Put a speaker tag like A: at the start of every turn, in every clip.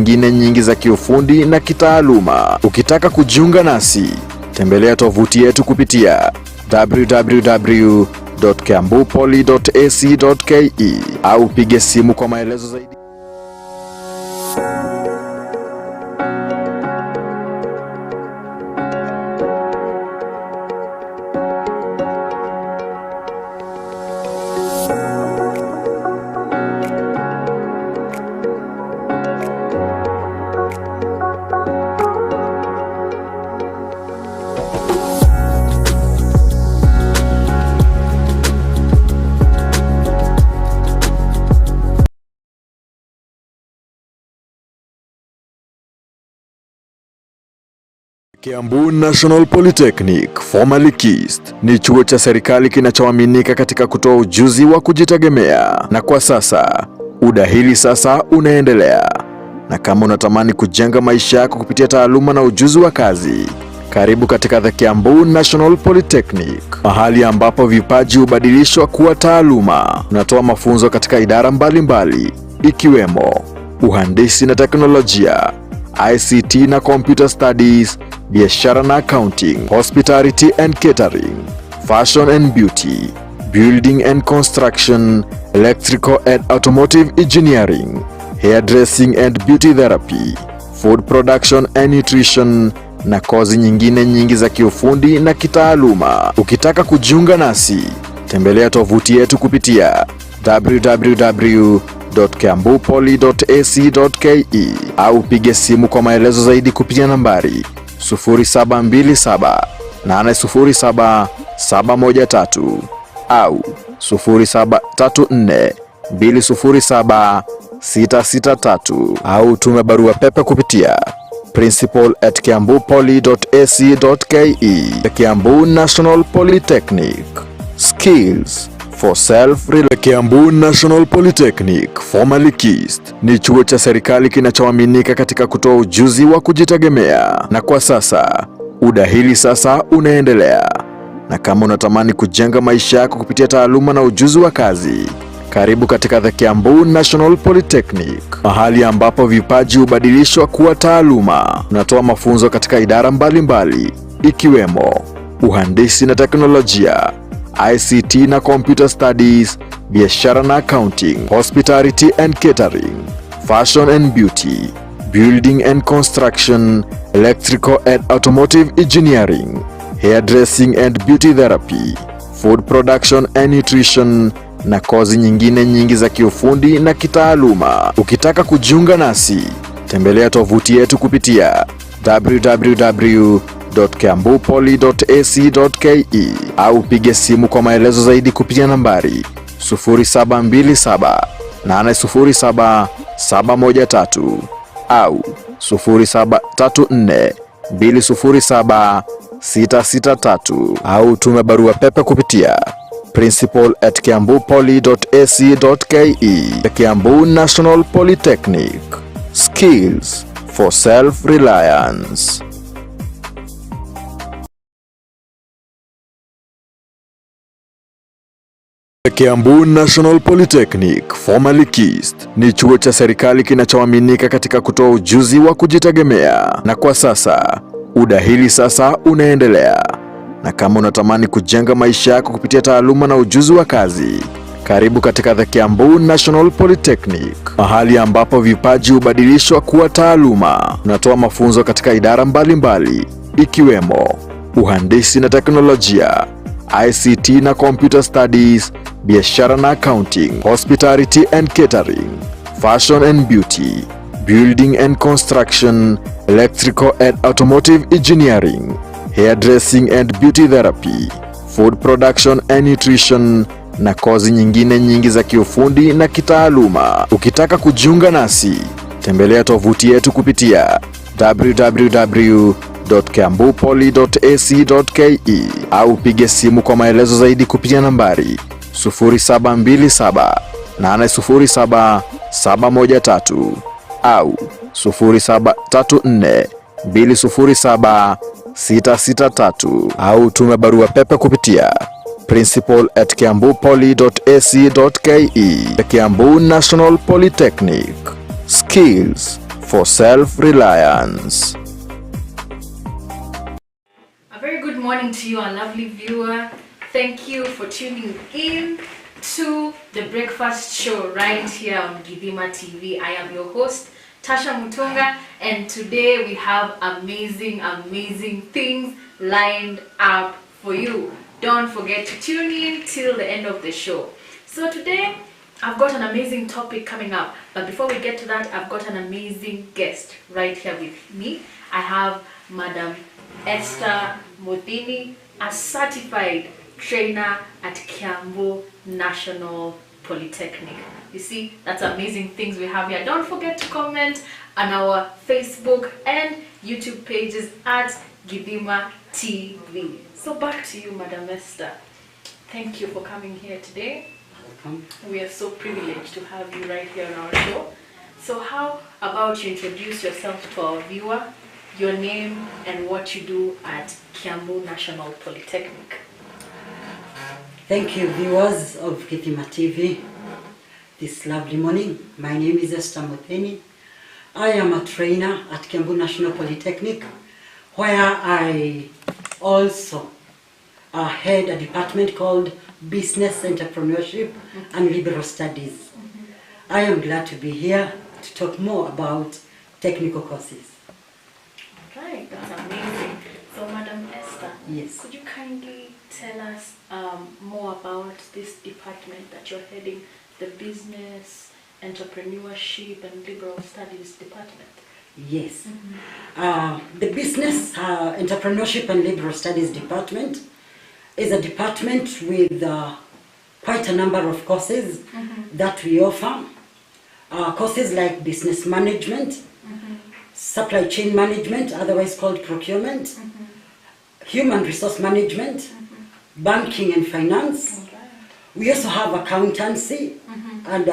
A: nyingine nyingi za kiufundi na kitaaluma. Ukitaka kujiunga nasi, tembelea tovuti yetu kupitia www.kiambupoly.ac.ke au pige simu kwa maelezo zaidi. Kiambu National Polytechnic, formerly KIST, ni chuo cha serikali kinachoaminika katika kutoa ujuzi wa kujitegemea, na kwa sasa udahili sasa unaendelea. Na kama unatamani kujenga maisha yako kupitia taaluma na ujuzi wa kazi, karibu katika the Kiambu National Polytechnic, mahali ambapo vipaji hubadilishwa kuwa taaluma. Unatoa mafunzo katika idara mbalimbali ikiwemo uhandisi na teknolojia, ICT na computer studies, biashara na accounting, hospitality and catering, fashion and beauty, building and construction, electrical and automotive engineering, hairdressing and beauty therapy, food production and nutrition, na kozi nyingine nyingi za kiufundi na kitaaluma. Ukitaka kujiunga nasi, tembelea tovuti yetu kupitia www.kiambupoly.ac.ke au pige simu kwa maelezo zaidi kupitia nambari 0727807713 au 0734207663 au tume barua pepe kupitia principal@kiambupoly.ac.ke. Kiambu National Polytechnic, skills for self-reliance. Kiambu National Polytechnic, formerly KIST, ni chuo cha serikali kinachoaminika katika kutoa ujuzi wa kujitegemea, na kwa sasa udahili sasa unaendelea. Na kama unatamani kujenga maisha yako kupitia taaluma na ujuzi wa kazi, karibu katika the Kiambu National Polytechnic, mahali ambapo vipaji hubadilishwa kuwa taaluma. Unatoa mafunzo katika idara mbalimbali ikiwemo uhandisi na teknolojia, ICT na computer studies, biashara na accounting, hospitality and catering, fashion and beauty, building and construction, electrical and automotive engineering, hairdressing and beauty therapy, food production and nutrition, na kozi nyingine nyingi za kiufundi na kitaaluma. Ukitaka kujiunga nasi, tembelea tovuti yetu kupitia www.kiambupoly.ac.ke au pige simu kwa maelezo zaidi kupitia nambari 0727807713 au 0734207663 au tume barua pepe kupitia principal@kiambupoly.ac.ke. Kiambu National Polytechnic, skills for self-reliance. Kiambu National Polytechnic, formerly KIST, ni chuo cha serikali kinachoaminika katika kutoa ujuzi wa kujitegemea, na kwa sasa udahili sasa unaendelea. Na kama unatamani kujenga maisha yako kupitia taaluma na ujuzi wa kazi, karibu katika the Kiambu National Polytechnic, mahali ambapo vipaji hubadilishwa kuwa taaluma. Unatoa mafunzo katika idara mbalimbali ikiwemo uhandisi na teknolojia, ICT na computer studies, biashara na accounting, hospitality and catering, fashion and beauty, building and construction, electrical and automotive engineering, hairdressing and beauty therapy, food production and nutrition, na kozi nyingine nyingi za kiufundi na kitaaluma. Ukitaka kujiunga nasi, tembelea tovuti yetu kupitia www.kiambupoly.ac.ke au pige simu kwa maelezo zaidi kupitia nambari 0727807713 au 0734207663 au tume barua pepe kupitia principal@kiambupoly.ac.ke. Kiambu National Polytechnic, skills for self-reliance.
B: A very good morning to you, our lovely viewer. Thank you for tuning in to the breakfast show right here on Gidima TV. I am your host, TASHA MUTUNGA, and today we have amazing things lined up for you. Don't forget to tune in till the end of the show. So today I've got an amazing topic coming up, but before we get to that, I've got an amazing guest right here with me. I have Madam Esther Modini, a certified trainer at Kiambu National Polytechnic. You see, that's amazing things we have here. Don't forget to comment on our Facebook and YouTube pages at Gidima TV. So back to you, Madam Esther. Thank you for coming here today.
C: Welcome.
B: We are so privileged to have you right here on our show. So how about you introduce yourself to our viewer, your name and what you do at Kiambu National Polytechnic.
C: Thank you, viewers of Gidima TV. This lovely morning, my name is Esther Modini. I am a trainer at Kiambu National Polytechnic, where I also head a department called Business Entrepreneurship and Liberal Studies. I am glad to be here to talk more about technical courses.
B: Right, that's amazing. So, Madam Esther,
C: Yes.
B: could you kindly tell us more about this department that you're heading, the Business Entrepreneurship and Liberal Studies Department?
C: Yes. The Business Entrepreneurship and Liberal Studies Department is a department with quite a number of courses that we offer. Courses like business management, supply chain management, otherwise called procurement, human resource management, banking and finance.
B: Right.
C: We also have accountancy and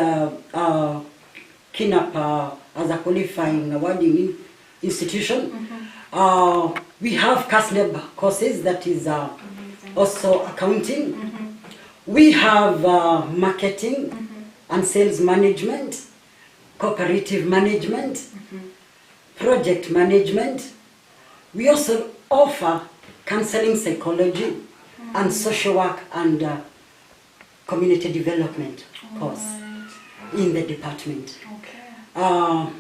C: Kinap as a qualifying awarding institution. We have CASNEB courses, that is also accounting. We have marketing and sales management, cooperative management, project management. We also offer counseling psychology and social work and community development course in the department.
B: Okay.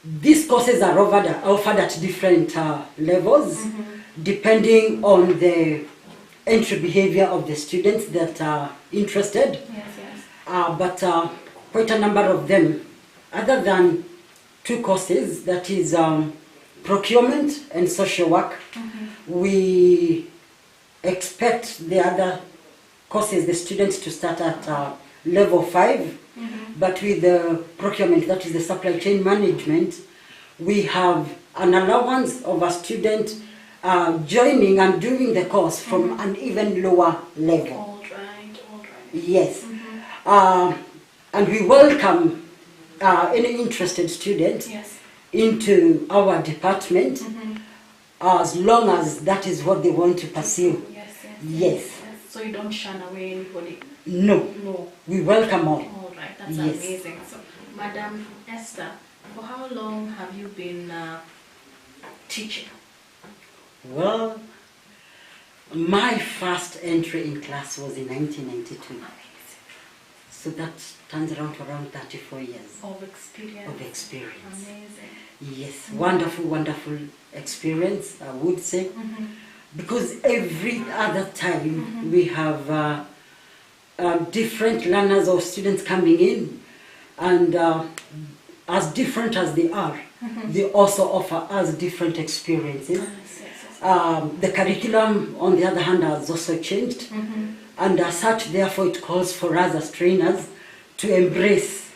C: These courses are offered at different levels, depending on the entry behavior of the students that are interested.
B: Yes.
C: But quite a number of them, other than two courses, that is procurement and social work, we expect the other courses, the students, to start at level 5. But with the procurement, that is the supply chain management, we have an allowance of a student joining and doing the course from an even lower level.
B: All right.
C: Yes. And we welcome any interested student into our department, as long as that is what they want to pursue. Yes.
B: So you don't shun away anybody?
C: No. We welcome all.
B: All right, that's amazing. So, Madam Esther, for how long have you been teaching?
C: Well, my first entry in class was in 1992.
B: Amazing.
C: So that turns around to around 34 years
B: Of experience. Amazing.
C: Yes, wonderful experience, I would say. Because every other time we have different learners or students coming in, and as different as they are, they also offer us different experiences. The curriculum, on the other hand, has also changed, and as such, therefore, it calls for us as trainers to embrace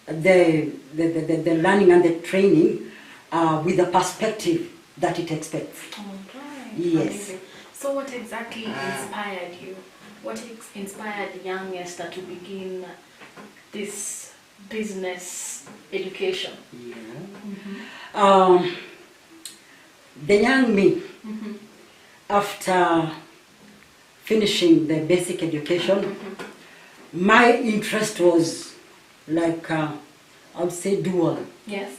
C: the learning and the training with the perspective that it expects.
B: All right.
C: Yes.
B: Amazing. So what exactly inspired you? What inspired young Esther to begin this business education?
C: Yeah. The young me, after finishing the basic education, my interest was like I would say dual.
B: Yes.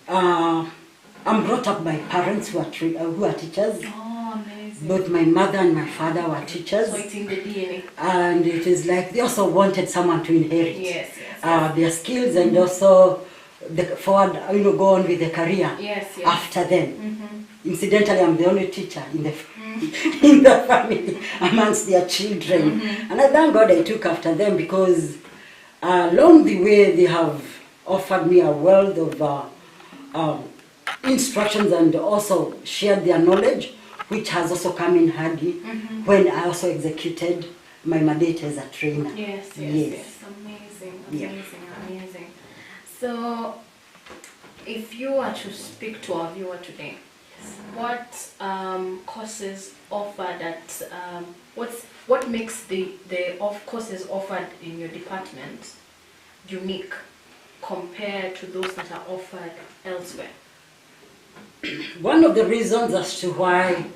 C: I'm brought up by parents who are teachers.
B: Oh, amazing.
C: Both my mother and my father were teachers.
B: So it's in the DNA.
C: And it is like they also wanted someone to inherit
B: Yes, yes.
C: their skills and also go on with the career
B: Yes, yes.
C: after them. Incidentally, I'm the only teacher in the in the family amongst their children, and I thank God I took after them, because along the way they have offered me a world of instructions and also shared their knowledge, which has also come in handy when I also executed my mandate as a trainer.
B: Yes. Amazing,
C: Yeah.
B: amazing. So, if you were to speak to our viewer today, what courses offered at what makes the courses offered in your department unique compared to those that are offered elsewhere?
C: One of the reasons as to why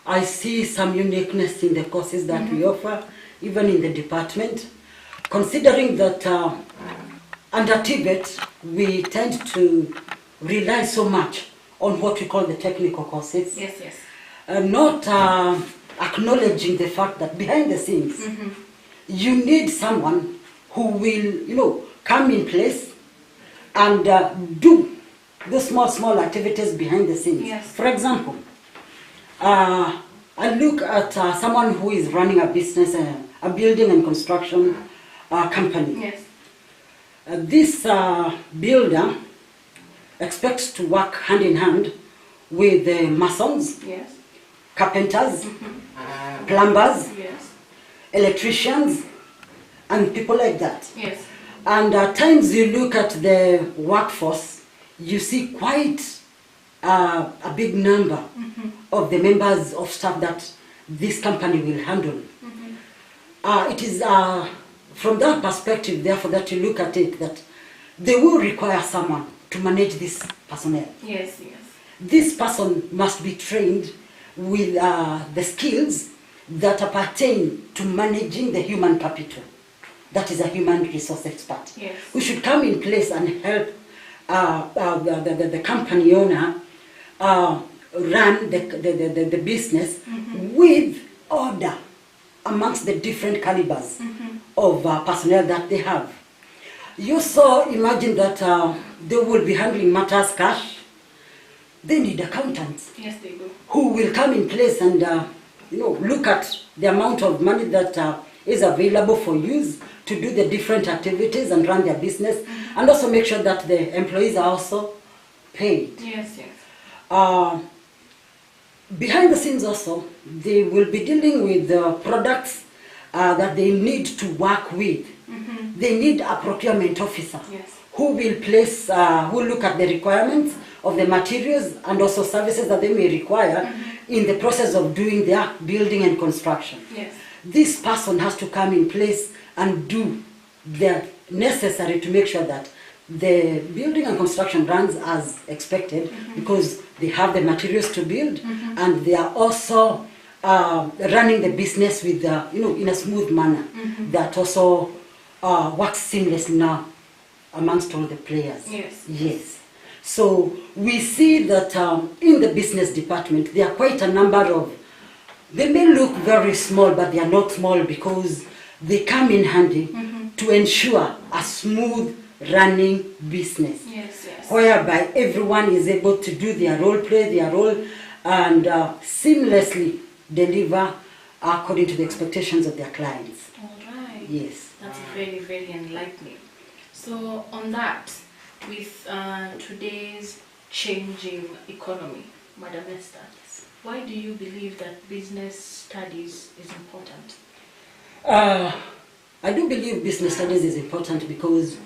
C: I see some uniqueness in the courses that we offer, even in the department, considering that under Tibet we tend to rely so much on what we call the technical courses.
B: Yes, yes.
C: Not acknowledging the fact that behind the scenes, you need someone who will, come in place and do the small activities behind the scenes.
B: Yes.
C: For example, I look at someone who is running a business, a building and construction company.
B: Yes.
C: This builder expects to work hand in hand with the masons,
B: Yes.
C: carpenters, plumbers,
B: Yes.
C: electricians, and people like that.
B: Yes.
C: And at times you look at the workforce, you see quite a big number of the members of staff that this company will handle. It is from that perspective, therefore, that you look at it, that they will require someone to manage this personnel.
B: Yes, yes.
C: This person must be trained with the skills that pertain to managing the human capital. That is a human resource expert.
B: Yes.
C: Who should come in place and help the company owner run the business with order amongst the different calibers of personnel that they have. You also imagine that they will be handling matters cash. They need accountants.
B: Yes, they do.
C: Who will come in place and look at the amount of money that is available for use to do the different activities and run their business, and also make sure that the employees are also paid.
B: Yes, yes.
C: Behind the scenes also, they will be dealing with the products that they need to work with. They need a procurement officer.
B: Yes.
C: Who will place, who look at the requirements of the materials and also services that they may require in the process of doing their building and construction.
B: Yes.
C: This person has to come in place and do the necessary to make sure that the building and construction runs as expected, because they have the materials to build and they are also running the business with in a smooth manner that also works seamlessly now amongst all the players.
B: Yes.
C: Yes. So we see that in the business department there are quite a number of, they may look very small, but they are not small because they come in handy to ensure a smooth running business.
B: Yes, yes.
C: Whereby everyone is able to do their role, play their role, and seamlessly deliver according to the expectations of their clients.
B: All right.
C: Yes.
B: That's very, very enlightening. So on that, with today's changing economy, Madam Esther, why do you believe that business studies is important?
C: I do believe business studies is important because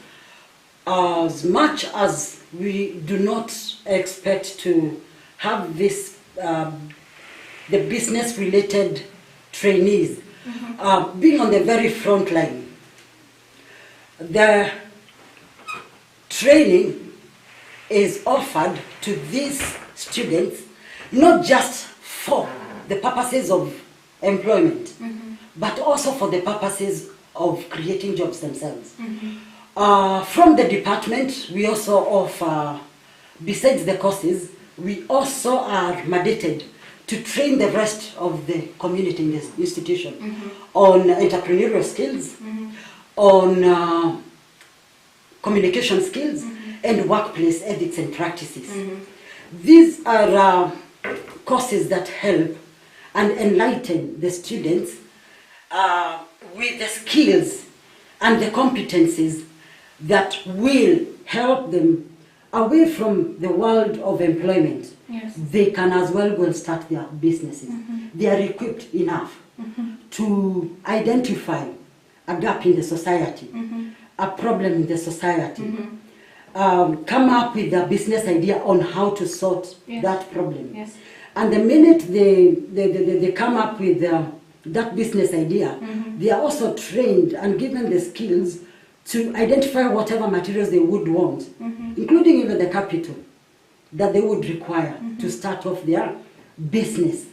C: as much as we do not expect to have this, the business-related trainees being on the very front line, the training is offered to these students not just for the purposes of employment, but also for the purposes of creating jobs themselves. From the department, we also offer, besides the courses, we also are mandated to train the rest of the community in this institution on entrepreneurial skills, on communication skills, and workplace ethics and practices. These are courses that help and enlighten the students with the skills and the competencies that will help them away from the world of employment.
B: Yes.
C: They can as well go and start their businesses. They are equipped enough to identify a gap in the society, a problem in the society, come up with a business idea on how to sort that problem.
B: Yes.
C: And the minute they come up with that business idea, they are also trained and given the skills to identify whatever materials they would want, including even the capital that they would require to start off their business,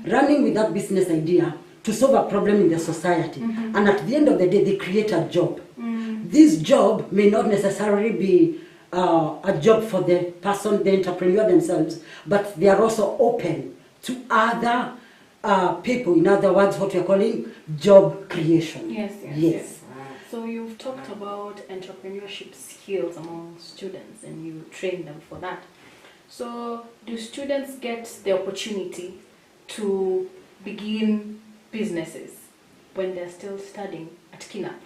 C: running with that business idea to solve a problem in the society. And at the end of the day, they create a job. This job may not necessarily be a job for the person, the entrepreneur themselves, but they are also open to other people. In other words, what we are calling job creation.
B: Yes. So you've talked about entrepreneurship skills among students and you train them for that. So do students get the opportunity to begin businesses when they're still studying at Kinap?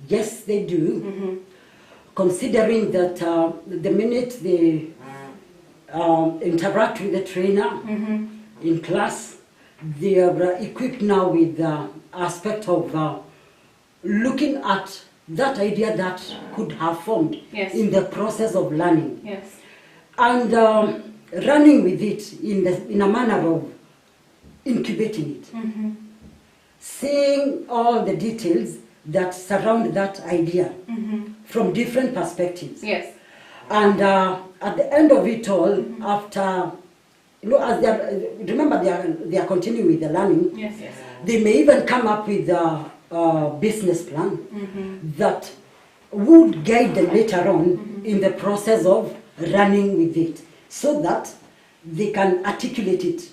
C: Yes, they do. Considering that the minute they interact with the trainer in class, they are equipped now with the aspect of looking at that idea that could have formed in the process of learning.
B: Yes.
C: And running with it in a manner of incubating it. Seeing all the details that surround that idea from different perspectives.
B: Yes.
C: And at the end of it all, after, as they are, remember they are continuing with the learning, they may even come up with a business plan that would guide them later on in the process of running with it, so that they can articulate it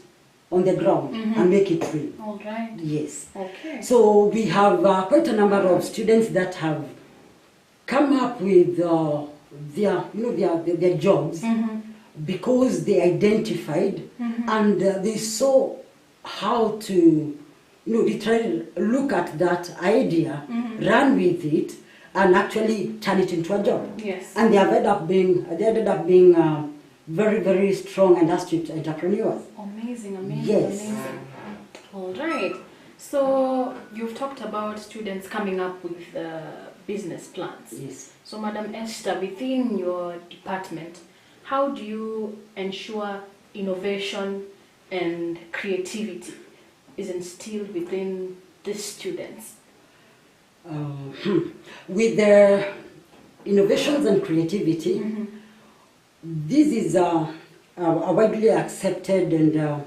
C: on the ground and make it real.
B: All right.
C: Yes.
B: Okay.
C: So we have quite a number of students that have come up with their jobs because they identified and they saw how to they try to look at that idea, run with it, and actually turn it into a job.
B: Yes.
C: And they ended up being very, very strong and astute entrepreneurs.
B: Amazing.
C: Yes.
B: Amazing. All right. So you've talked about students coming up with business plans.
C: Yes.
B: So Madam Esther, within your department, how do you ensure innovation and creativity is instilled within the students?
C: With the innovations and creativity, this is a widely accepted and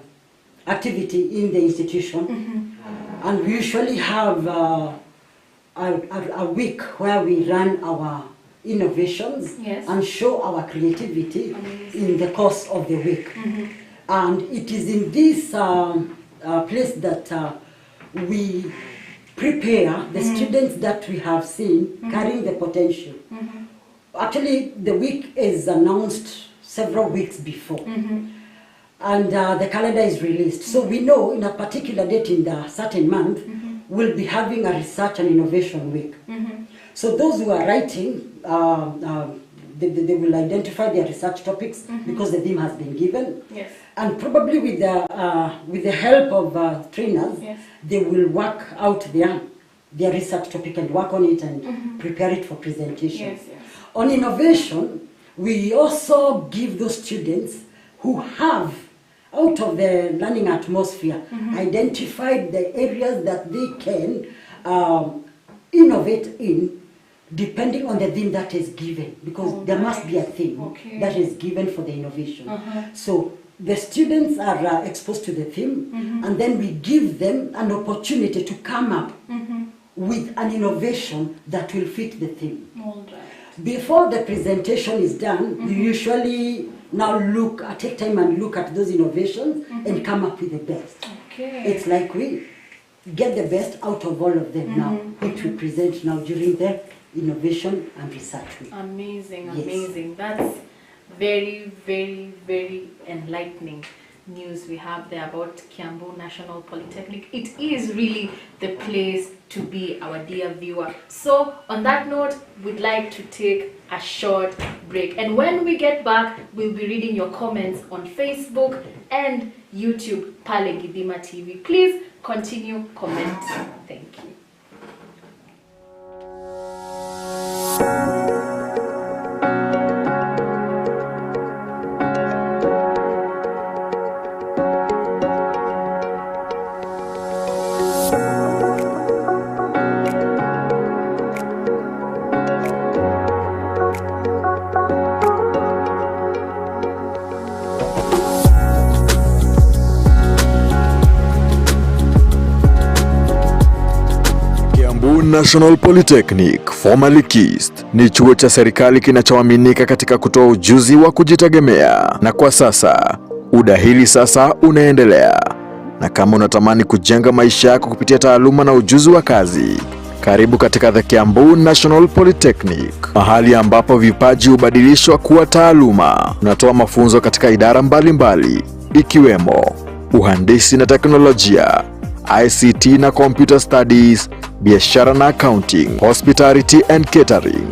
C: activity in the institution, and we usually have a week where we run our innovations and show our creativity in the course of the week. And it is in this place that we prepare the students that we have seen carrying the potential. Actually, the week is announced several weeks before, and the calendar is released. So we know in a particular date in the certain month, we'll be having a research and innovation week. So those who are writing, they will identify their research topics because the theme has been given.
B: Yes.
C: And probably with the help of trainers, they will work out their research topic and work on it and prepare it for presentation. On innovation, we also give those students who have, out of the learning atmosphere, identified the areas that they can innovate in, depending on the theme that is given, because there must be a theme that is given for the innovation. So the students are exposed to the theme, and then we give them an opportunity to come up with an innovation that will fit the theme. Before the presentation is done, you usually now take time and look at those innovations and come up with the best.
B: Okay.
C: It's like we get the best out of all of them now, which we present now during the innovation and research week.
B: Amazing,
C: Yes.
B: amazing. That's very, very, very enlightening news we have there about Kiambu National Polytechnic. It is really the place to be, our dear viewer. So on that note, we'd like to take a short break, and when we get back, we'll be reading your comments on Facebook and YouTube, Pale Gidima TV. Please continue commenting. Thank you.
A: Kiambu National Polytechnic, formerly KIST, ni chuo cha serikali kinachoaminika katika kutoa ujuzi wa kujitegemea, na kwa sasa udahili sasa unaendelea. Na kama unatamani kujenga maisha yako kupitia taaluma na ujuzi wa kazi, karibu katika the Kiambu National Polytechnic, mahali ambapo vipaji hubadilishwa kuwa taaluma. Unatoa mafunzo katika idara mbalimbali ikiwemo uhandisi na teknolojia, ICT na computer studies, biashara na accounting, hospitality and catering,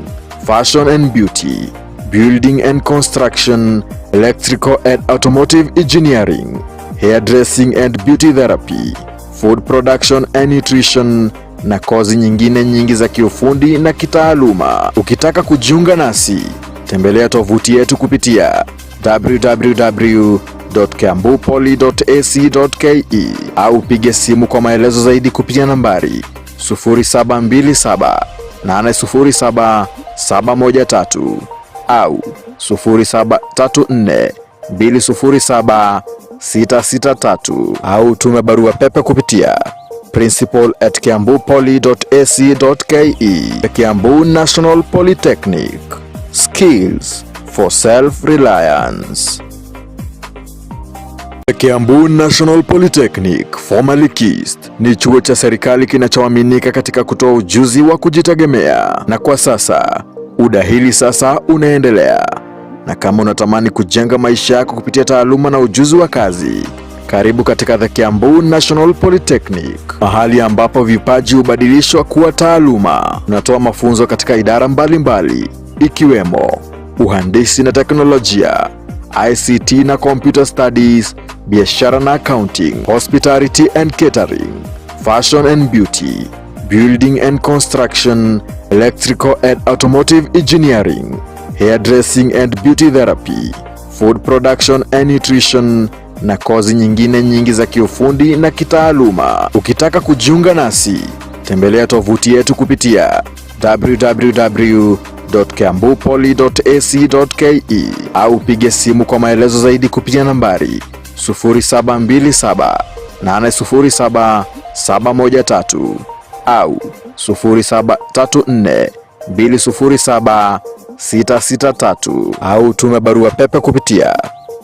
A: fashion and beauty, building and construction, electrical and automotive engineering, hairdressing and beauty therapy, food production and nutrition, na kozi nyingine nyingi za kiufundi na kitaaluma. Ukitaka kujiunga nasi, tembelea tovuti yetu kupitia www.kiambupoly.ac.ke au pige simu kwa maelezo zaidi kupitia nambari 0727807713 au 0734207663 au tume barua pepe kupitia principal@kiambupoly.ac.ke. The Kiambu National Polytechnic, skills for self-reliance. The Kiambu National Polytechnic, formerly KIST, ni chuo cha serikali kinachoaminika katika kutoa ujuzi wa kujitegemea, na kwa sasa udahili sasa unaendelea. Na kama unatamani kujenga maisha yako kupitia taaluma na ujuzi wa kazi, karibu katika the Kiambu National Polytechnic, mahali ambapo vipaji hubadilishwa kuwa taaluma. Unatoa mafunzo katika idara mbalimbali ikiwemo uhandisi na teknolojia, ICT na computer studies, biashara na accounting, hospitality and catering, fashion and beauty, building and construction, electrical and automotive engineering, hairdressing and beauty therapy, food production and nutrition, na kozi nyingine nyingi za kiufundi na kitaaluma. Ukitaka kujiunga nasi, tembelea tovuti yetu kupitia www.kiambupoly.ac.ke au pige simu kwa maelezo zaidi kupitia nambari 0727807713 au 0734207663 au tume barua pepe kupitia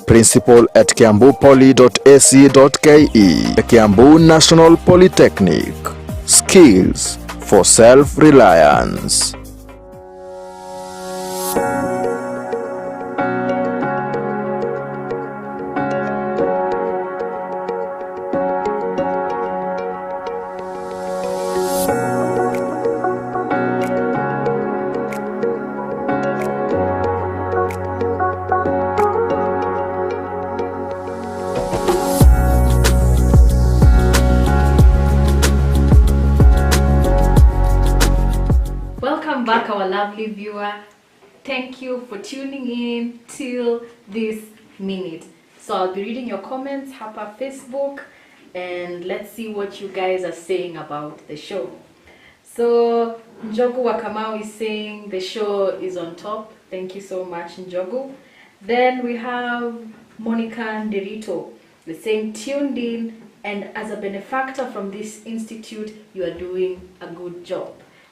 A: principal@kiambupoly.ac.ke. The Kiambu National Polytechnic, skills for self-reliance.
B: Welcome back, our lovely viewer. Thank you for tuning in till this minute. So I'll be reading your comments hapa Facebook, and let's see what you guys are saying about the show. So Njogu Wakamau is saying the show is on top. Thank you so much, Njogu. Then we have Monica Nderito. We're saying tuned in, and as a benefactor from this institute, you are doing a good job.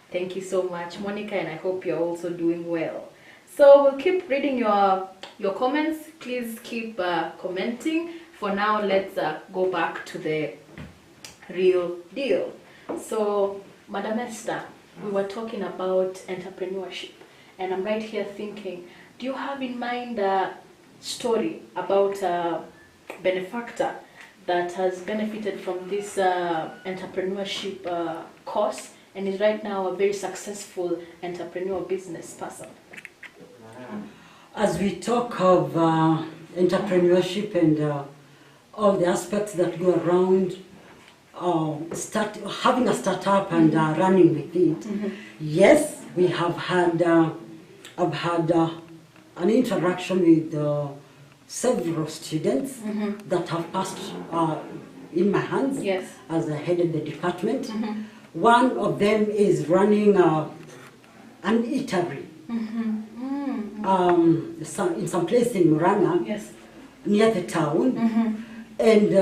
B: Thank you so much, Monica, and I hope you're also doing well. So we'll keep reading your comments. Please keep commenting. For now, let's go back to the real deal. So, Madam Esther, we were talking about entrepreneurship, and I'm right here thinking, do you have in mind a story about a benefactor that has benefited from this entrepreneurship course and is right now a very successful entrepreneur business person?
C: As we talk of entrepreneurship and all the aspects that go around having a startup and running with it, yes, we have had, I've had an interaction with several students that have passed in my hands as I headed the department. One of them is running an eatery in some place in Muranga, near the town, and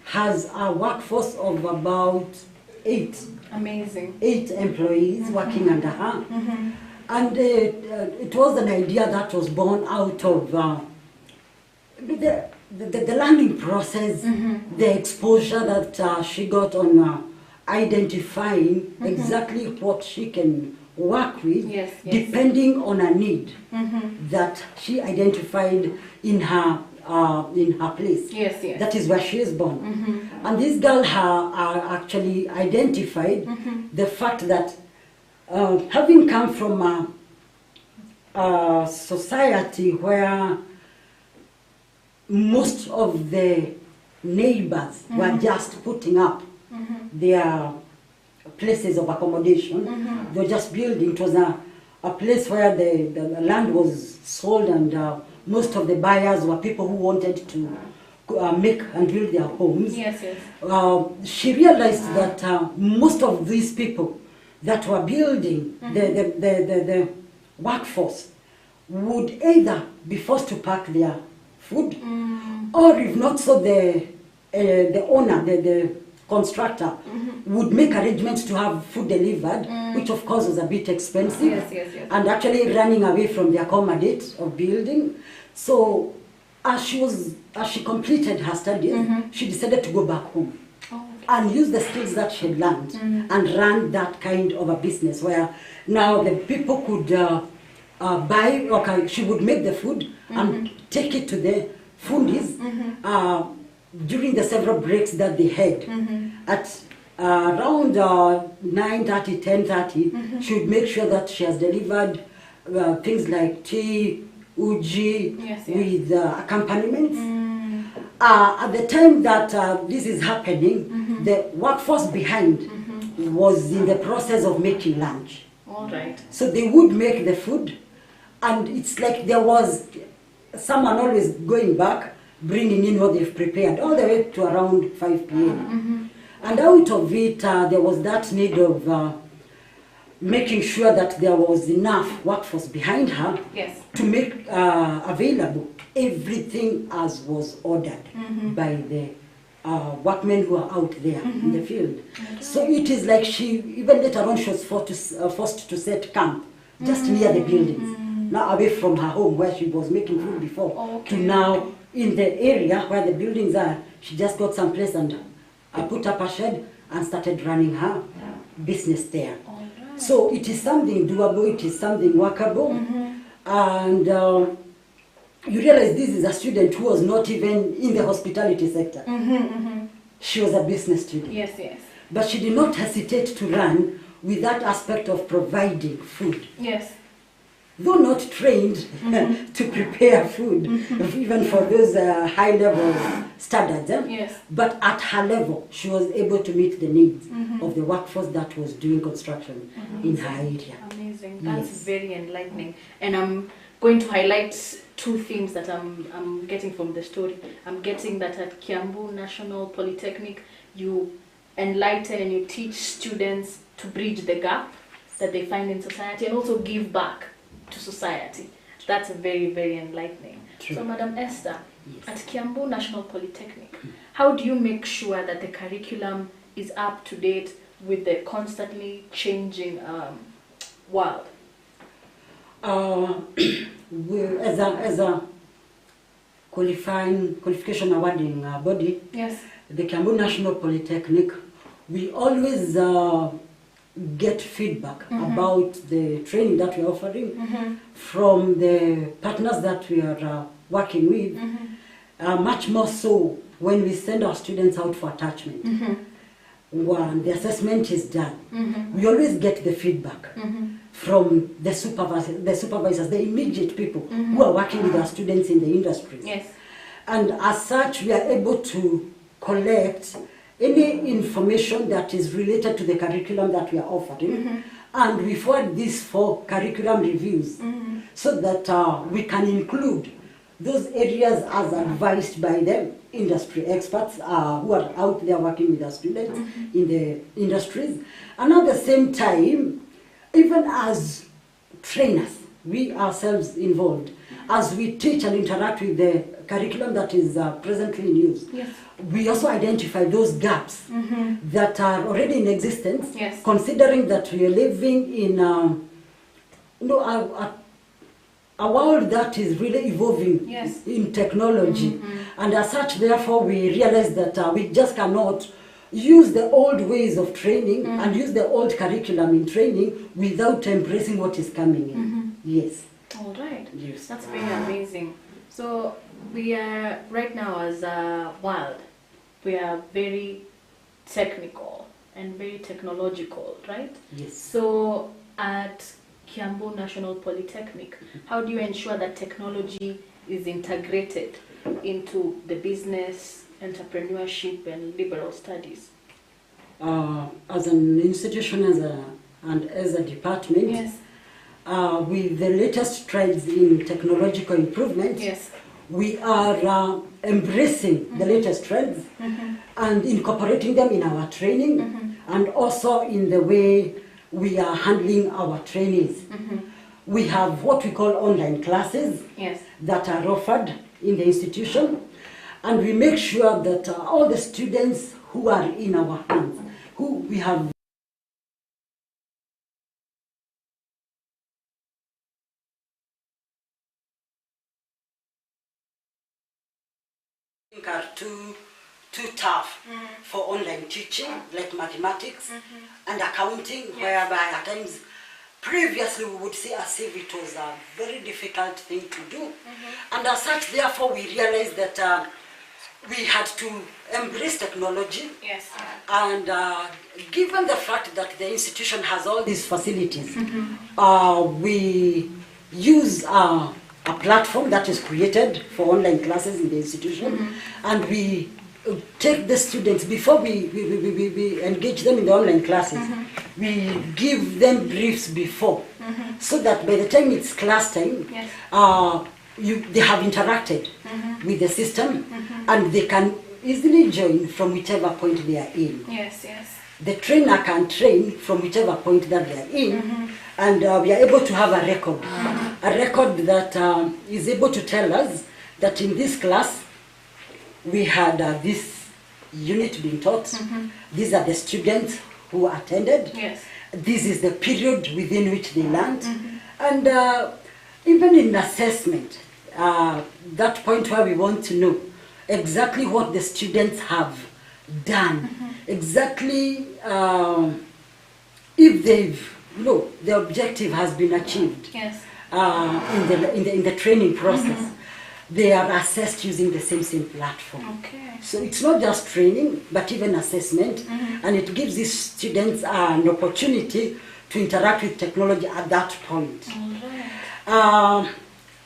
C: has a workforce of about 8 employees working under her. And it was an idea that was born out of the learning process, the exposure that she got on identifying exactly what she can work with, depending on a need that she identified in her place. That is where she is born. And this girl actually identified the fact that having come from a society where most of the neighbors were just putting up their places of accommodation, they were just building. It was a place where the land was sold, and most of the buyers were people who wanted to make and build their homes. She realized that most of these people that were building the workforce would either be forced to pack their food, or if not so, the owner, the constructor, would make arrangements to have food delivered, which of course was a bit expensive, and actually running away from the accommodate of building. So as she completed her studies, she decided to go back home and use the skills that she had learned and run that kind of a business where now the people could buy, okay, she would make the food and take it to the foodies during the several breaks that they had. At around 9:30, 10:30, she would make sure that she has delivered things like tea, uji, with accompaniments. At the time that this is happening, the workforce behind was in the process of making lunch. So they would make the food, and it's like there was someone always going back, bringing in what they've prepared, all the way to around 5 p.m. And out of it, there was that need of making sure that there was enough workforce behind her to make available everything as was ordered by the workmen who are out there in the field. So it is like she, even later on, she was forced to set camp just near the buildings, now away from her home where she was making food before, to now in the area where the buildings are. She just got some place and put up a shed and started running her business there. So it is something doable, it is something workable, and you realize this is a student who was not even in the hospitality sector. She was a business student. But she did not hesitate to run with that aspect of providing food. Though not trained to prepare food, even for those high-level standards, but at her level, she was able to meet the needs of the workforce that was doing construction in her area.
B: Amazing. That's very enlightening. And I'm going to highlight 2 themes that I'm getting from the story. I'm getting that at Kiambu National Polytechnic, you enlighten and you teach students to bridge the gap that they find in society and also give back to society. That's very, very enlightening. So, Madam Esther, at Kiambu National Polytechnic, how do you make sure that the curriculum is up to date with the constantly changing world?
C: As a qualification awarding body,
B: Yes.
C: the Kiambu National Polytechnic, we always get feedback about the training that we're offering from the partners that we are working with, much more so when we send our students out for attachment. When the assessment is done, we always get the feedback from the supervisors, the immediate people who are working with our students in the industry.
B: Yes.
C: And as such, we are able to collect any information that is related to the curriculum that we are offering, and we forward this for curriculum reviews so that we can include those areas as advised by the industry experts who are out there working with our students in the industries. And at the same time, even as trainers, we ourselves involved, as we teach and interact with the curriculum that is presently in use,
B: Yes.
C: we also identify those gaps that are already in existence,
B: Yes.
C: considering that we are living in a world that is really evolving
B: Yes.
C: in technology. And as such, therefore, we realize that we just cannot use the old ways of training and use the old curriculum in training without embracing what is coming in. Yes.
B: All right.
C: Yes.
B: That's really amazing. So we are right now as a world, we are very technical and very technological, right?
C: Yes.
B: So at Kiambu National Polytechnic, how do you ensure that technology is integrated into the business, entrepreneurship, and liberal studies?
C: As an institution, and as a department,
B: Yes.
C: with the latest strides in technological improvement,
B: Yes.
C: we are embracing the latest trends and incorporating them in our training and also in the way we are handling our trainees. We have what we call online classes
B: Yes.
C: that are offered in the institution, and we make sure that all the students who are in our hands, who we have are too tough for online teaching, like mathematics and accounting, whereby at times previously we would see as if it was a very difficult thing to do. And as such, therefore, we realized that we had to embrace technology.
B: Yes.
C: And given the fact that the institution has all these facilities, we use a platform that is created for online classes in the institution, and we take the students, before we engage them in the online classes, we give them briefs before, so that by the time it's class time,
B: Yes.
C: they have interacted with the system, and they can easily join from whichever point they are in.
B: Yes. Yes.
C: The trainer can train from whichever point that they are in, and we are able to have a record that is able to tell us that in this class we had this unit being taught. These are the students who attended.
B: Yes.
C: This is the period within which they learned. And even in assessment, that point where we want to know exactly what the students have done, exactly if they've, the objective has been achieved.
B: Yes.
C: In the training process, they are assessed using the same platform.
B: Okay.
C: So it's not just training, but even assessment, and it gives these students an opportunity to interact with technology at that point.
B: All right.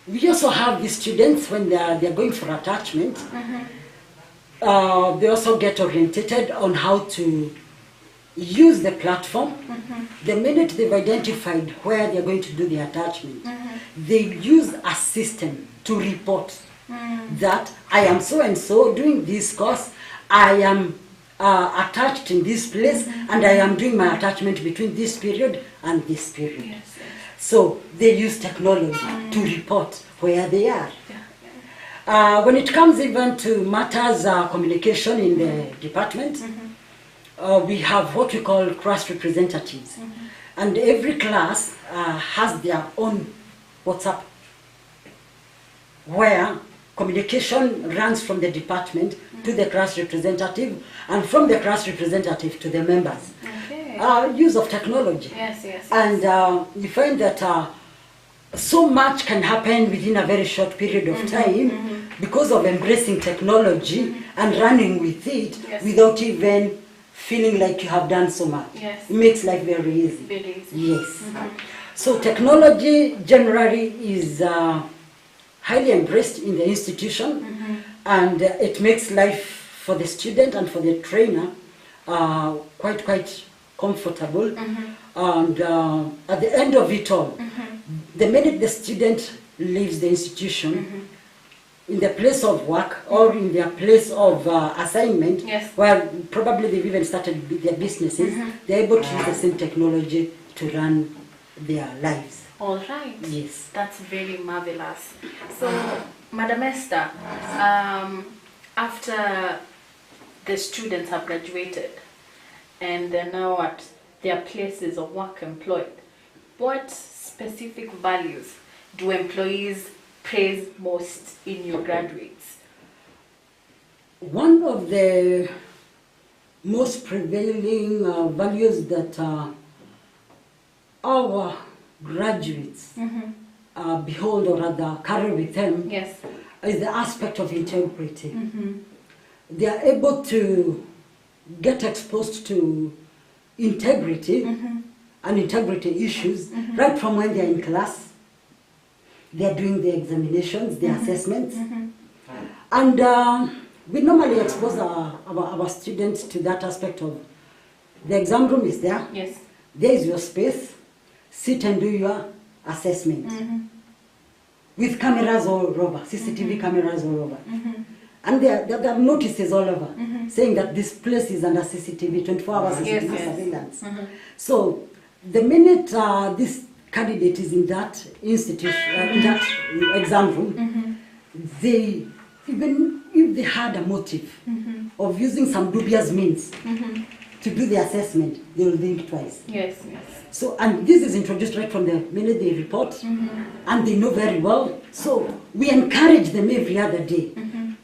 C: We also have these students, when they are going for attachment, they also get orientated on how to use the platform. The minute they've identified where they're going to do the attachment, they use a system to report that I am so and so doing this course, I am attached in this place, and I am doing my attachment between this period and this period.
B: Yes. Yes.
C: So they use technology to report where they are.
B: Yeah.
C: When it comes even to matters communication in the department, we have what we call class representatives. And every class has their own WhatsApp, where communication runs from the department to the class representative, and from the class representative to the members.
B: Okay.
C: Use of technology.
B: Yes, yes.
C: And you find that so much can happen within a very short period of time because of embracing technology and running with it without even feeling like you have done so much.
B: Yes.
C: It makes life very easy.
B: Very easy.
C: Yes. So technology generally is highly embraced in the institution, and it makes life for the student and for the trainer quite comfortable. And at the end of it all, the minute the student leaves the institution, in the place of work or in their place of assignment, where probably they've even started their businesses, they're able to use the same technology to run their lives.
B: All right.
C: Yes.
B: That's very marvelous. So, Madam Esther, after the students have graduated and they're now at their places of work employed, what specific values do employees praise most in your graduates?
C: One of the most prevailing values that our graduates behold, or rather carry with them, is the aspect of integrity. They are able to get exposed to integrity and integrity issues right from when they are in class. They are doing the examinations, the assessments, and we normally expose our students to that aspect of the exam room is there.
B: Yes.
C: There is your space. Sit and do your assessment with cameras all over, CCTV cameras all over, and there are notices all over saying that this place is under CCTV, 24 hours CCTV surveillance. So the minute this candidate is in that institution, in that exam room, they, even if they had a motive of using some dubious means to do the assessment, they will think twice.
B: Yes, yes.
C: So, and this is introduced right from the minute they report, and they know very well. So we encourage them every other day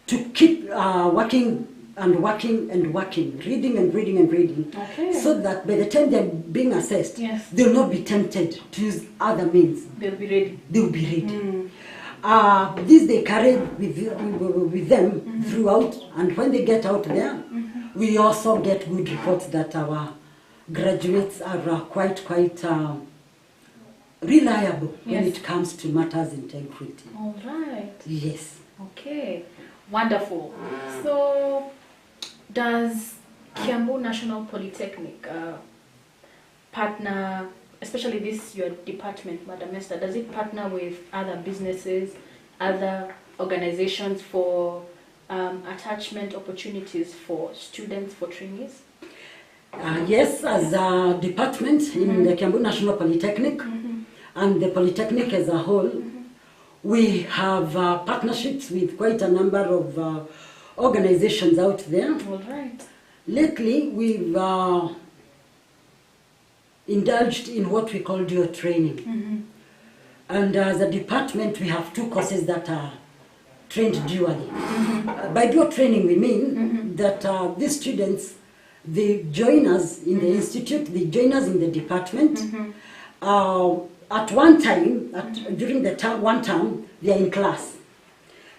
C: to keep working and working and working, reading and reading and reading, so that by the time they're being assessed, they'll not be tempted to use other means.
B: They'll be ready.
C: They'll be ready. This they carry with them throughout, and when they get out there, we also get good reports that our graduates are quite reliable when it comes to matters integrity.
B: All right.
C: Yes.
B: Okay. Wonderful. So, does Kiambu National Polytechnic partner, especially this your department, Madam Esther, does it partner with other businesses, other organizations for attachment opportunities for students, for trainees?
C: Yes, as a department in the Kiambu National Polytechnic and the Polytechnic as a whole, we have partnerships with quite a number of organizations out there.
B: All right.
C: Lately, we've indulged in what we call dual training. And as a department, we have 2 courses that are trained dually. By dual training, we mean that these students, they join us in the institute, they join us in the department. At one time, during the one term, they are in class.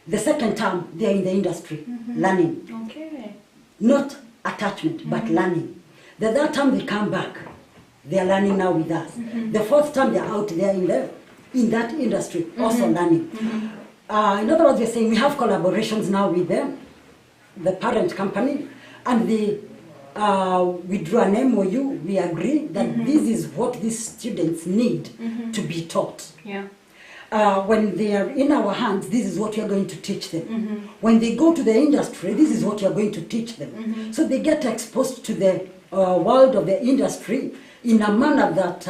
C: The second term, they are in the industry, learning.
B: Okay.
C: Not attachment, but learning. The third time they come back, they are learning now with us. The fourth time they are out there in that industry, also learning. In other words, we're saying we have collaborations now with them, the parent company, and we drew an MOU, we agree that this is what these students need to be taught.
B: Yeah.
C: When they are in our hands, this is what we are going to teach them. When they go to the industry, this is what you are going to teach them. So they get exposed to the world of the industry in a manner that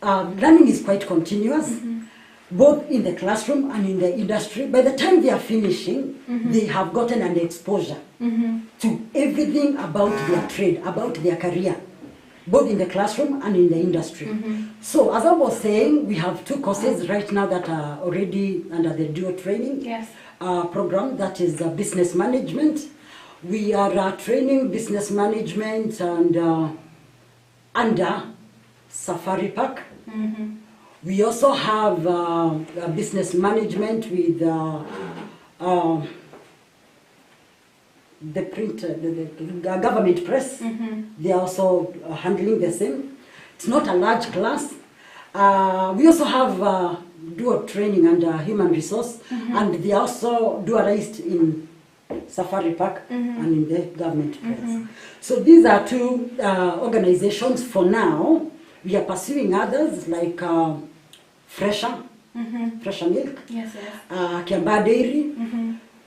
C: learning is quite continuous. both in the classroom and in the industry. By the time they are finishing, they have gotten an exposure to everything about their trade, about their career, both in the classroom and in the industry. So as I was saying, we have 2 courses right now that are already under the dual training program, that is business management. We are training business management and under Safari Park. We also have business management with the government press. They are also handling the same. It's not a large class. We also have dual training under human resource, and they are also dualized in Safari Park and in the government press. So these are 2 organizations for now. We are pursuing others like Fresher Milk, Kiamba Dairy,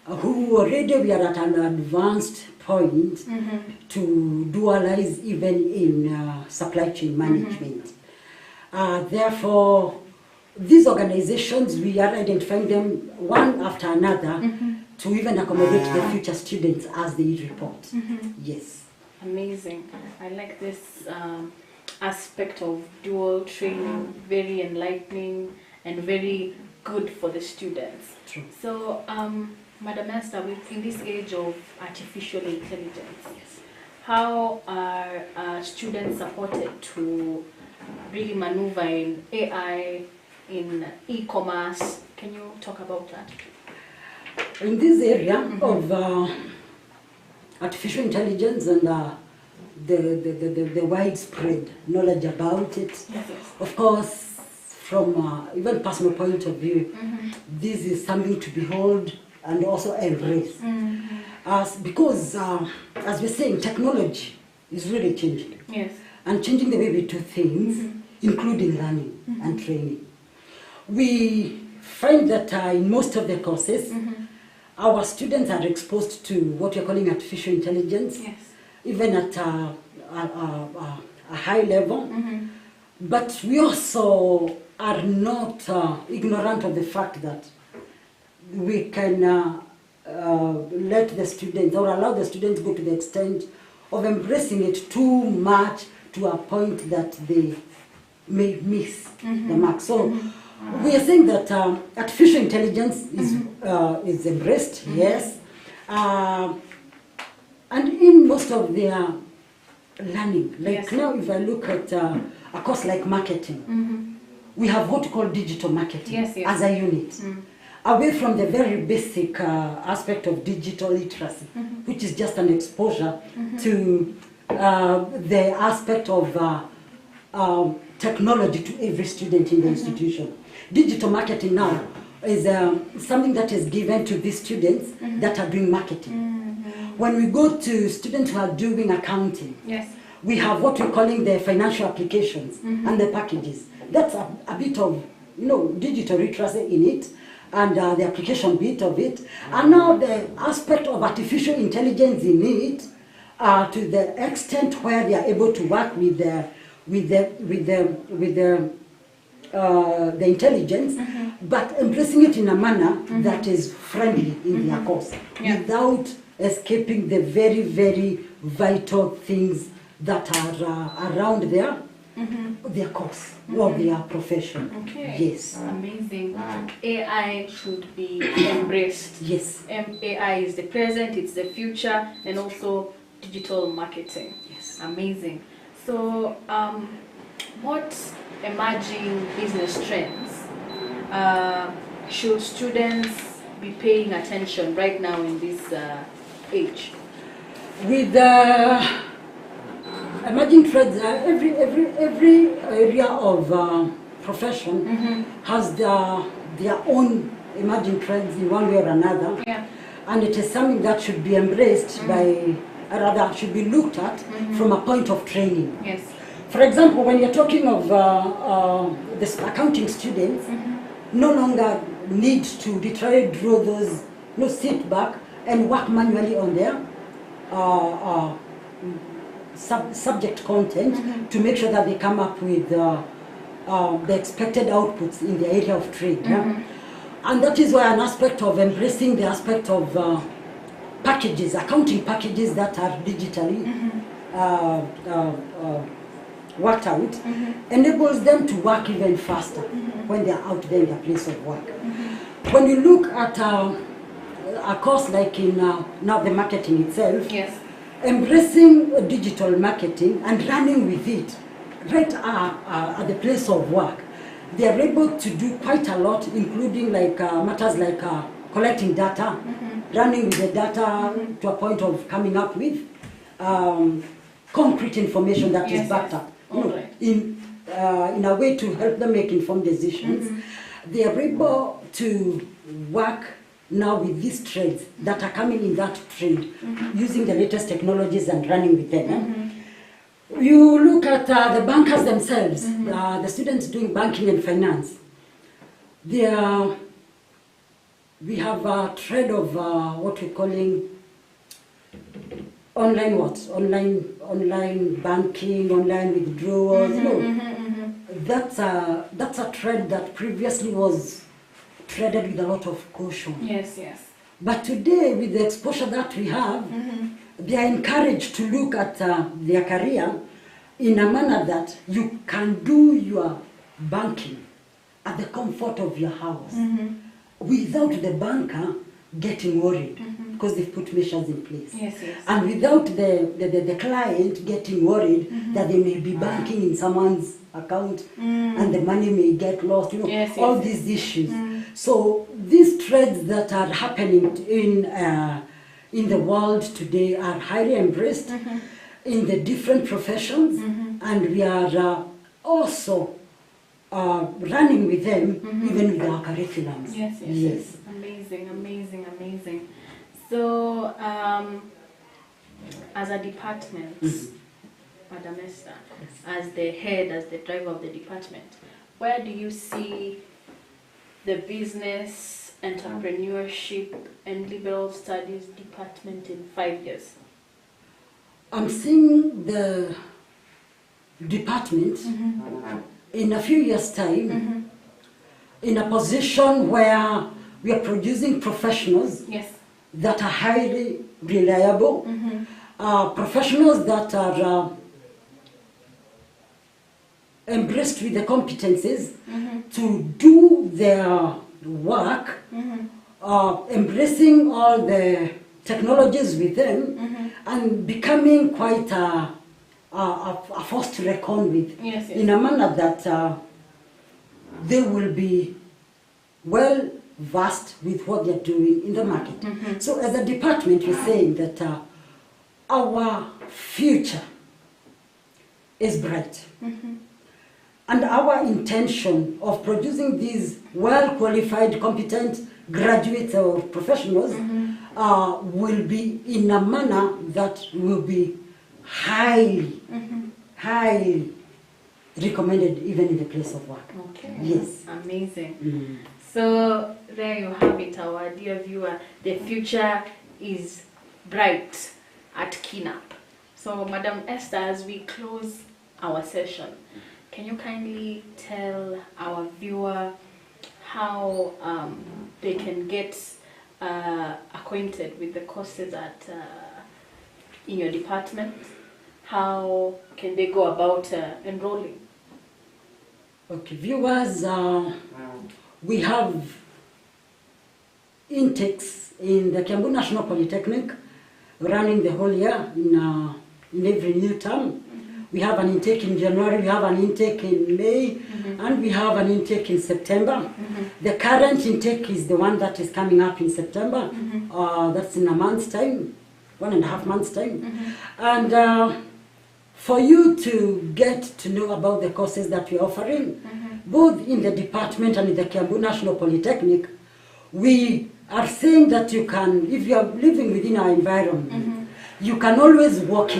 C: who already we are at an advanced point to dualize even in supply chain management. Therefore, these organizations, we are identifying them one after another to even accommodate the future students as they report. Yes.
B: Amazing. I like this aspect of dual training, very enlightening and very good for the students.
C: True.
B: So, Madam Esther, in this age of artificial intelligence, how are students supported to really maneuver in AI, in e-commerce? Can you talk about that?
C: In this area of artificial intelligence and the widespread knowledge about it, of course, from even personal point of view, this is something to behold and also embrace. Because, as we're saying, technology is really changing. And changing the way we do things, including learning and training. We find that in most of the courses, our students are exposed to what we're calling artificial intelligence, even at a high level. But we also are not ignorant of the fact that we can let the students or allow the students go to the extent of embracing it too much to a point that they may miss the mark. So we are saying that artificial intelligence is embraced, yes, and in most of their learning, like now if I look at a course like marketing, we have what we call digital marketing as a unit. Away from the very basic aspect of digital literacy, which is just an exposure to the aspect of technology to every student in the institution. Digital marketing now is something that is given to these students that are doing marketing. When we go to students who are doing accounting, we have what we're calling the financial applications and the packages. That's a bit of, digital literacy in it, and the application bit of it, and now the aspect of artificial intelligence in it, to the extent where they are able to work with the intelligence, but embracing it in a manner that is friendly in their course, without escaping the very, very vital things that are around their course or their profession. Yes.
B: Amazing. AI should be embraced.
C: Yes.
B: AI is the present, it's the future, and also digital marketing.
C: Yes.
B: Amazing. So, what emerging business trends should students be paying attention right now in this age?
C: With emerging trends, every area of profession has their own emerging trends in one way or another, and it is something that should be embraced by, rather should be looked at from a point of training.
B: Yes.
C: For example, when you're talking of the accounting students, no longer need to literally draw those, sit back and work manually on their subject content to make sure that they come up with the expected outputs in the area of trade. Yeah? And that is why an aspect of embracing the aspect of packages, accounting packages that are digitally worked out, enables them to work even faster when they are out there in their place of work. When you look at a course like in now the marketing itself,
B: Yes.
C: embracing digital marketing and running with it right at the place of work, they are able to do quite a lot, including like matters like collecting data, running with the data to a point of coming up with concrete information that is backed up, you know, in a way to help them make informed decisions. They are able to work now with these trades that are coming in that trade, using the latest technologies and running with them. You look at the bankers themselves, the students doing banking and finance. We have a trend of what we're calling online banking, online withdrawals. You know, that's a trend that previously was treaded with a lot of caution.
B: Yes, yes.
C: But today, with the exposure that we have, they are encouraged to look at their career in a manner that you can do your banking at the comfort of your house without the banker getting worried because they've put measures in place.
B: Yes, yes.
C: And without the client getting worried that they may be banking in someone's account and the money may get lost, you know,
B: Yes,
C: all
B: yes.
C: these issues. So these trends that are happening in the world today are highly embraced in the different professions, and we are also running with them even with our curriculums.
B: Yes, yes, yes. Amazing, amazing, amazing. So, as a department, Madam Esther, as the head, as the driver of the department, where do you see the business, entrepreneurship, and liberal studies department in 5 years?
C: I'm seeing the department in a few years' time in a position where we are producing professionals
B: Yes.
C: that are highly reliable, professionals that are embraced with the competencies to do their work, embracing all the technologies with them, and becoming quite a force to reckon with,
B: Yes, yes.
C: in a manner that they will be well versed with what they're doing in the market. So as a department, we're saying that our future is bright. And our intention of producing these well-qualified, competent graduates or professionals will be in a manner that will be highly recommended even in the place of work.
B: Okay.
C: Yes.
B: Amazing. So there you have it, our dear viewer. The future is bright at Kinap. So, Madam Esther, as we close our session, can you kindly tell our viewer how they can get acquainted with the courses at in your department? How can they go about enrolling?
C: Okay, viewers, we have intakes in the Kiambu National Polytechnic running the whole year in every new term. We have an intake in January, we have an intake in May, and we have an intake in September. The current intake is the one that is coming up in September. That's in a month's time, 1.5 months' time. And for you to get to know about the courses that we're offering, both in the department and in the Kiambu National Polytechnic, we are saying that you can, if you are living within our environment, you can always walk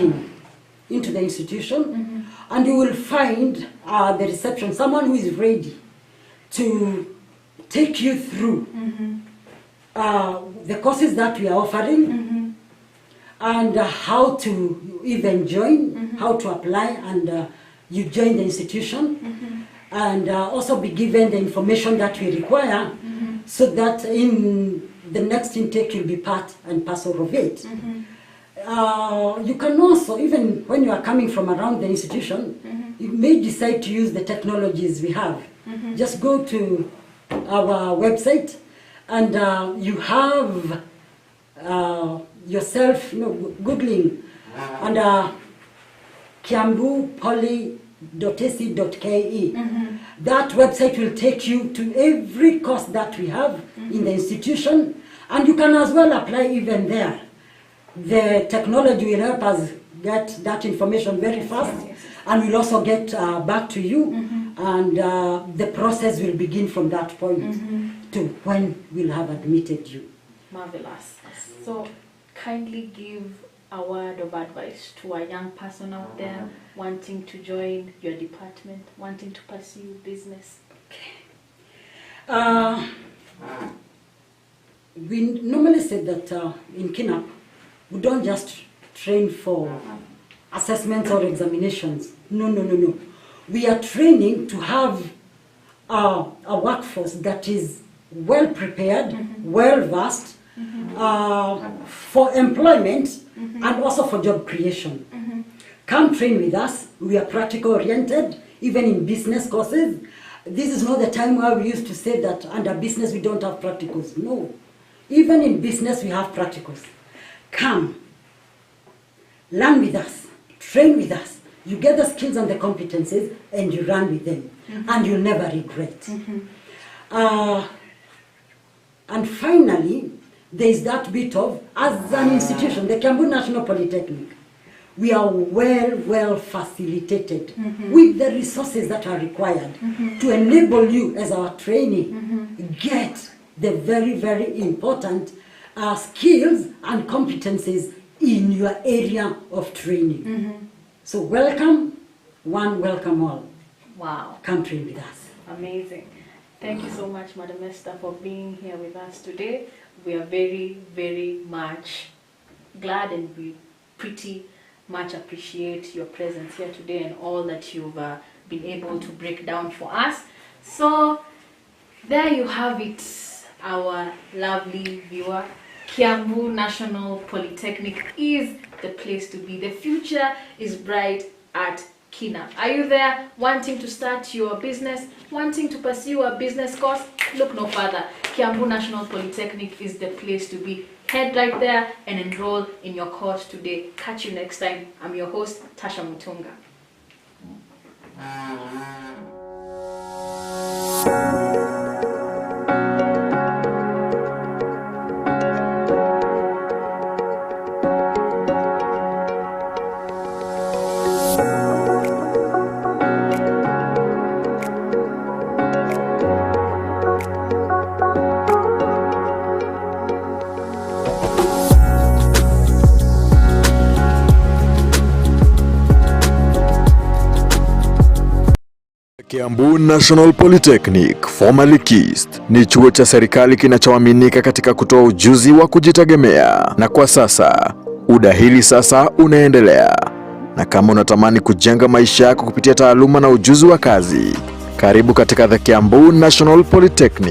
C: into the institution and you will find the reception, someone who is ready to take you through the courses that we are offering and how to even join, how to apply, and you join the institution. and also be given the information that we require, so that in the next intake you'll be part and parcel of it. You can also, even when you are coming from around the institution, you may decide to use the technologies we have. Just go to our website and you have yourself, Googling under kiambupoly.ac.ke. That website will take you to every course that we have in the institution, and you can as well apply even there. The technology will help us get that information very fast, and we'll also get back to you, and the process will begin from that point to when we'll have admitted you.
B: Marvelous. So kindly give a word of advice to a young person out there wanting to join your department, wanting to pursue business.
C: We normally say that in Kinap, we don't just train for assessments or examinations. No. We are training to have a workforce that is well prepared, well versed for employment and also for job creation. Come train with us. We are practical oriented, even in business courses. This is not the time where we used to say that under business we don't have practicals. No. Even in business we have practicals. Come, learn with us, train with us. You get the skills and the competencies and you run with them, and you'll never regret. And finally, there is that bit of, as an institution, the Kiambu National Polytechnic, we are well facilitated with the resources that are required to enable you as our trainee get the very important skills and competencies in your area of training. So welcome one, welcome all.
B: Wow.
C: Come train with us.
B: Amazing. Thank you so much, Madam Esther, for being here with us today. We are very much glad, and we pretty much appreciate your presence here today and all that you've been able to break down for us. So there you have it, our lovely viewer. Kiambu National Polytechnic is the place to be. The future is bright at Kinap. Are you there wanting to start your business, wanting to pursue a business course? Look no further. Kiambu National Polytechnic is the place to be. Head right there and enroll in your course today. Catch you next time. I'm your host, TASHA MUTUNGA.
A: Kiambu National Polytechnic, formerly KIST, ni chuo cha serikali kinachoaminika katika kutoa ujuzi wa kujitegemea. Na kwa sasa, udahili sasa unaendelea. Na kama unatamani kujenga maisha yako kupitia taaluma na ujuzi wa kazi, karibu katika the Kiambu National Polytechnic.